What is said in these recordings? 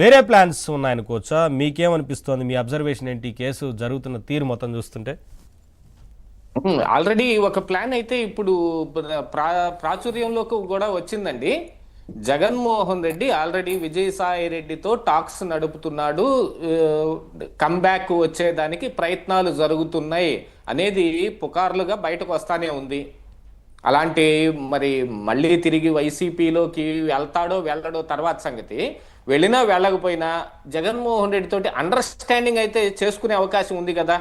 వేరే ప్లాన్స్ ఉన్నాయనుకోవచ్చా? మీకేమనిపిస్తోంది? మీ అబ్జర్వేషన్ ఏంటి? కేసు జరుగుతున్న తీరు మొత్తం చూస్తుంటే ఆల్రెడీ ఒక ప్లాన్ అయితే ఇప్పుడు ప్రాచుర్యంలోకి కూడా వచ్చిందండి. జగన్మోహన్ రెడ్డి ఆల్రెడీ విజయసాయి రెడ్డితో టాక్స్ నడుపుతున్నాడు, కమ్బ్యాక్ వచ్చేదానికి ప్రయత్నాలు జరుగుతున్నాయి అనేది పుకార్లుగా బయటకు వస్తానే ఉంది. అలాంటి మరి మళ్ళీ తిరిగి వైసీపీలోకి వెళ్తాడో వెళ్ళడో తర్వాత సంగతి. వెళ్ళినా వెళ్ళకపోయినా జగన్మోహన్ రెడ్డి తోటి అండర్స్టాండింగ్ అయితే చేసుకునే అవకాశం ఉంది కదా.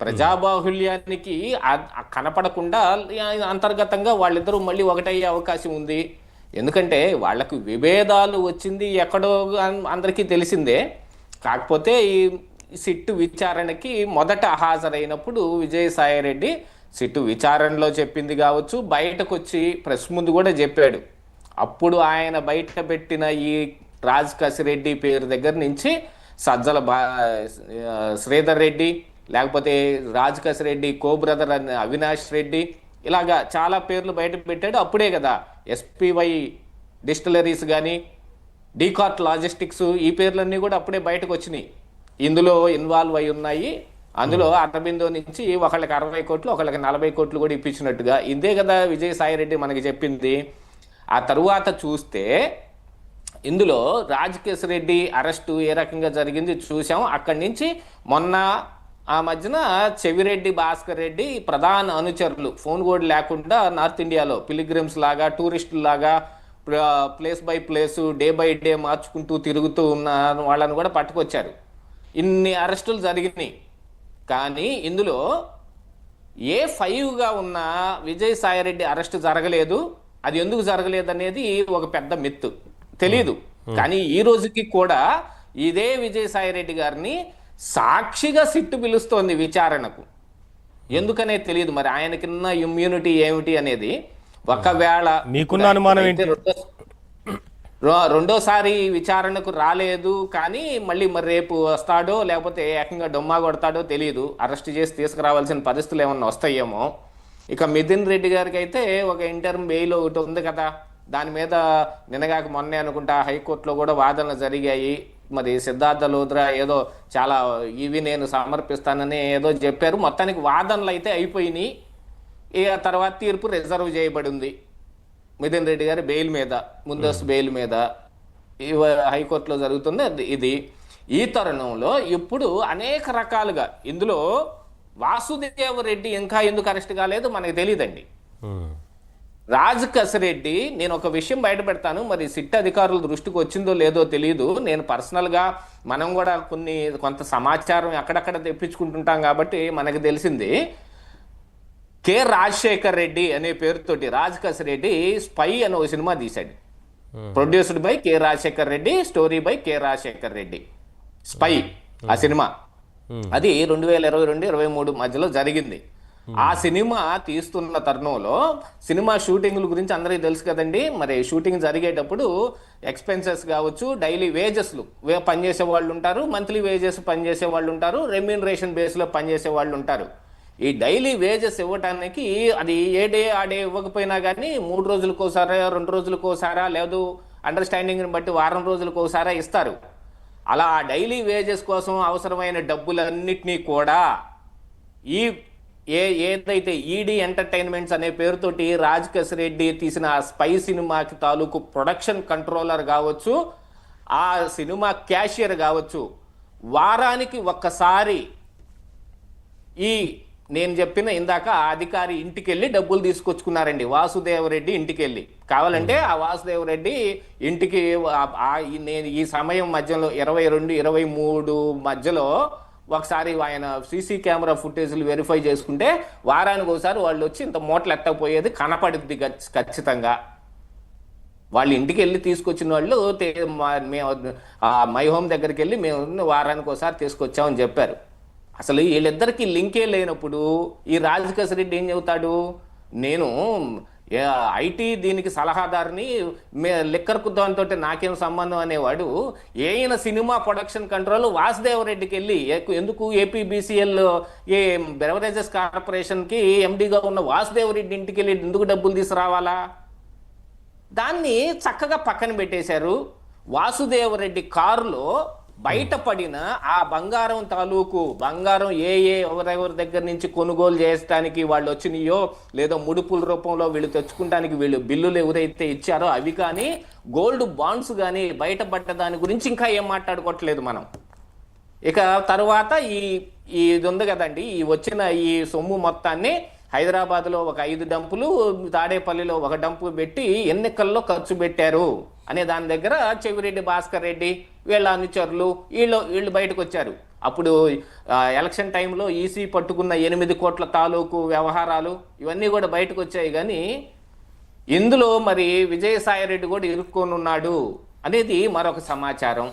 ప్రజాబాహుల్యానికి కనపడకుండా అంతర్గతంగా వాళ్ళిద్దరూ మళ్ళీ ఒకటయ్యే అవకాశం ఉంది. ఎందుకంటే వాళ్లకు విభేదాలు వచ్చింది ఎక్కడో అందరికీ తెలిసిందే. కాకపోతే ఈ సిట్టు విచారణకి మొదట హాజరైనప్పుడు విజయసాయిరెడ్డి సిట్టు విచారణలో చెప్పింది కావచ్చు, బయటకు వచ్చి ప్రెస్ ముందు కూడా చెప్పాడు. అప్పుడు ఆయన బయట పెట్టిన ఈ రాజ్ కసిరెడ్డి పేరు దగ్గర నుంచి సజ్జల శ్రీధర్ రెడ్డి, లేకపోతే రాజ్ కసిరెడ్డి కో బ్రదర్ అని అవినాష్ రెడ్డి, ఇలాగా చాలా పేర్లు బయట పెట్టాడు. అప్పుడే కదా ఎస్పీవై డిస్టిలరీస్ కానీ డీకార్ట్ లాజిస్టిక్స్ ఈ పేర్లన్నీ కూడా అప్పుడే బయటకు వచ్చినాయి. ఇందులో ఇన్వాల్వ్ అయి ఉన్నాయి. అందులో అరబిందో నుంచి ఒకళ్ళకి 60 కోట్లు ఒకళ్ళకి 40 కోట్లు కూడా ఇప్పించినట్టుగా ఇదే కదా విజయసాయిరెడ్డి మనకి చెప్పింది. ఆ తరువాత చూస్తే ఇందులో రాజ్ రెడ్డి అరెస్టు ఏ రకంగా జరిగింది చూసాం. అక్కడి నుంచి మొన్న ఆ మధ్యన చెవిరెడ్డి భాస్కర్ రెడ్డి ప్రధాన అనుచరులు ఫోన్ కూడా లేకుండా నార్త్ ఇండియాలో పిలిగ్రిమ్స్ లాగా టూరిస్టుల లాగా place by place day by day మార్చుకుంటూ తిరుగుతూ ఉన్న వాళ్ళని కూడా పట్టుకొచ్చారు. ఇన్ని అరెస్టులు జరిగినాయి. కానీ ఇందులో A5గా ఉన్న విజయసాయిరెడ్డి అరెస్ట్ జరగలేదు. అది ఎందుకు జరగలేదు అనేది ఒక పెద్ద మిత్తు, తెలీదు. కానీ ఈ రోజుకి కూడా ఇదే విజయసాయిరెడ్డి గారిని సాక్షిగా సిట్టు పిలుస్తోంది విచారణకు. ఎందుకనే తెలియదు మరి, ఆయనకిన్న ఇమ్యూనిటీ ఏమిటి అనేది. ఒకవేళ మీకున్న అనుమానం ఏంటి? రెండోసారి విచారణకు రాలేదు కానీ మళ్ళీ మరి రేపు వస్తాడో లేకపోతే ఏకంగా డొమ్మా కొడతాడో తెలియదు. అరెస్ట్ చేసి తీసుకురావాల్సిన పరిస్థితులు ఏమన్నా వస్తాయేమో. ఇక మిథున్ రెడ్డి గారికి అయితే ఒక ఇంటర్మ్ బెయిల్ ఒకటి ఉంది కదా, దాని మీద నిన్నగాక మొన్నే అనుకుంటా హైకోర్టులో కూడా వాదనలు జరిగాయి. మరి సిద్ధార్థ లూథ్రా ఏదో చాలా ఇవి నేను సమర్పిస్తానని ఏదో చెప్పారు. మొత్తానికి వాదనలు అయితే అయిపోయినాయి. ఇక తర్వాత తీర్పు రిజర్వ్ చేయబడి ఉంది మిథున్ రెడ్డి గారి బెయిల్ మీద, ముందస్తు బెయిల్ మీద హైకోర్టులో జరుగుతుంది ఇది. ఈ తరుణంలో ఇప్పుడు అనేక రకాలుగా ఇందులో వాసుదేవ రెడ్డి ఇంకా ఎందుకు అరెస్ట్ కాలేదు మనకు తెలియదండి. రాజ్ కసిరెడ్డి, నేను ఒక విషయం బయట పెడతాను, మరి సిట్ అధికారుల దృష్టికి వచ్చిందో లేదో తెలియదు. నేను పర్సనల్గా మనం కూడా కొంత సమాచారం అక్కడక్కడ తెప్పించుకుంటుంటాం కాబట్టి మనకు తెలిసింది. కె రాజశేఖర్ రెడ్డి అనే పేరుతోటి రాజ్ కసిరెడ్డి స్పై అనే ఒక సినిమా తీశాడు. Produced by K Rajasekhar Reddy, story by K Rajasekhar Reddy. Spy ఆ సినిమా అది 2022-23 మధ్యలో జరిగింది. ఆ సినిమా తీస్తున్న తరుణంలో సినిమా షూటింగ్ల గురించి అందరికీ తెలుసు కదండి. మరి షూటింగ్ జరిగేటప్పుడు ఎక్స్పెన్సెస్ కావచ్చు, డైలీ వేజెస్లు పనిచేసే వాళ్ళు ఉంటారు, మంత్లీ వేజెస్ పనిచేసే వాళ్ళు ఉంటారు, రెమ్యూనరేషన్ బేస్లో పనిచేసే వాళ్ళు ఉంటారు. ఈ డైలీ వేజెస్ ఇవ్వటానికి అది ఏ డే ఆ డే ఇవ్వకపోయినా కానీ 3 రోజులకోసారా 2 రోజులకోసారా లేదు అండర్స్టాండింగ్ని బట్టి వారం రోజులకోసారా ఇస్తారు. అలా ఆ డైలీ వేజెస్ కోసం అవసరమైన డబ్బులన్నిటినీ కూడా ఏదైతే ఈడీ ఎంటర్టైన్మెంట్స్ అనే పేరుతోటి రాజ్ కసిరెడ్డి తీసిన స్పై సినిమాకి తాలూకు ప్రొడక్షన్ కంట్రోలర్ కావచ్చు, ఆ సినిమా క్యాషియర్ కావచ్చు, వారానికి ఒక్కసారి ఈ నేను చెప్పిన ఇందాక ఆ అధికారి ఇంటికి వెళ్ళి డబ్బులు తీసుకొచ్చుకున్నారండి. వాసుదేవరెడ్డి ఇంటికి వెళ్ళి కావాలంటే ఆ వాసుదేవరెడ్డి ఇంటికి నేను ఈ సమయం మధ్యలో 22-23 మధ్యలో ఒకసారి ఆయన సీసీ కెమెరా ఫుటేజ్లు వెరిఫై చేసుకుంటే వారానికి ఒకసారి వాళ్ళు వచ్చి ఇంత మూటలు ఎట్టకపోయేది కనపడుద్ది ఖచ్చితంగా. వాళ్ళు ఇంటికి వెళ్ళి తీసుకొచ్చిన వాళ్ళు మేము మై హోమ్ దగ్గరికి వెళ్ళి మేము వారానికి ఒకసారి తీసుకొచ్చామని చెప్పారు. అసలు వీళ్ళిద్దరికి లింకే లేనప్పుడు ఈ రాజ్ కసిరెడ్డి ఏం చెబుతాడు, నేను ఐటీ దీనికి సలహాదారుని, లిక్కర్ దాంతో నాకేం సంబంధం అనేవాడు. ఏయిన సినిమా ప్రొడక్షన్ కంట్రోల్ వాసుదేవరెడ్డికి వెళ్ళి ఎందుకు ఏపీబీసీఎల్ బెవరేజెస్ కార్పొరేషన్కి ఎండీగా ఉన్న వాసుదేవరెడ్డి ఇంటికి వెళ్ళి ఎందుకు డబ్బులు తీసుకురావాలా? దాన్ని చక్కగా పక్కన పెట్టేశారు. వాసుదేవరెడ్డి కారులో బయటపడిన ఆ బంగారం తాలూకు బంగారం ఎవరెవరి దగ్గర నుంచి కొనుగోలు చేయడానికి వాళ్ళు వచ్చినాయో లేదో ముడుపుల రూపంలో వీళ్ళు తెచ్చుకుంటానికి వీళ్ళు బిల్లులు ఎవరైతే ఇచ్చారో అవి కానీ గోల్డ్ బాండ్స్ కానీ బయటపడ్డ దాని గురించి ఇంకా ఏం మాట్లాడుకోవట్లేదు మనం. ఇక తర్వాత ఇది ఉంది కదండి, ఈ వచ్చిన ఈ సొమ్ము మొత్తాన్ని హైదరాబాద్లో ఒక 5 డంపులు, తాడేపల్లిలో ఒక డంపు పెట్టి ఎన్నికల్లో ఖర్చు పెట్టారు అనే దాని దగ్గర చెవిరెడ్డి భాస్కర్ రెడ్డి వీళ్ళ అనుచరులు వీళ్ళు బయటకు వచ్చారు. అప్పుడు ఎలక్షన్ టైంలో ఈసీ పట్టుకున్న 8 కోట్ల తాలూకు వ్యవహారాలు ఇవన్నీ కూడా బయటకు వచ్చాయి. కానీ ఇందులో మరి విజయసాయి రెడ్డి కూడా ఇరుక్కొని ఉన్నాడు అనేది మరొక సమాచారం.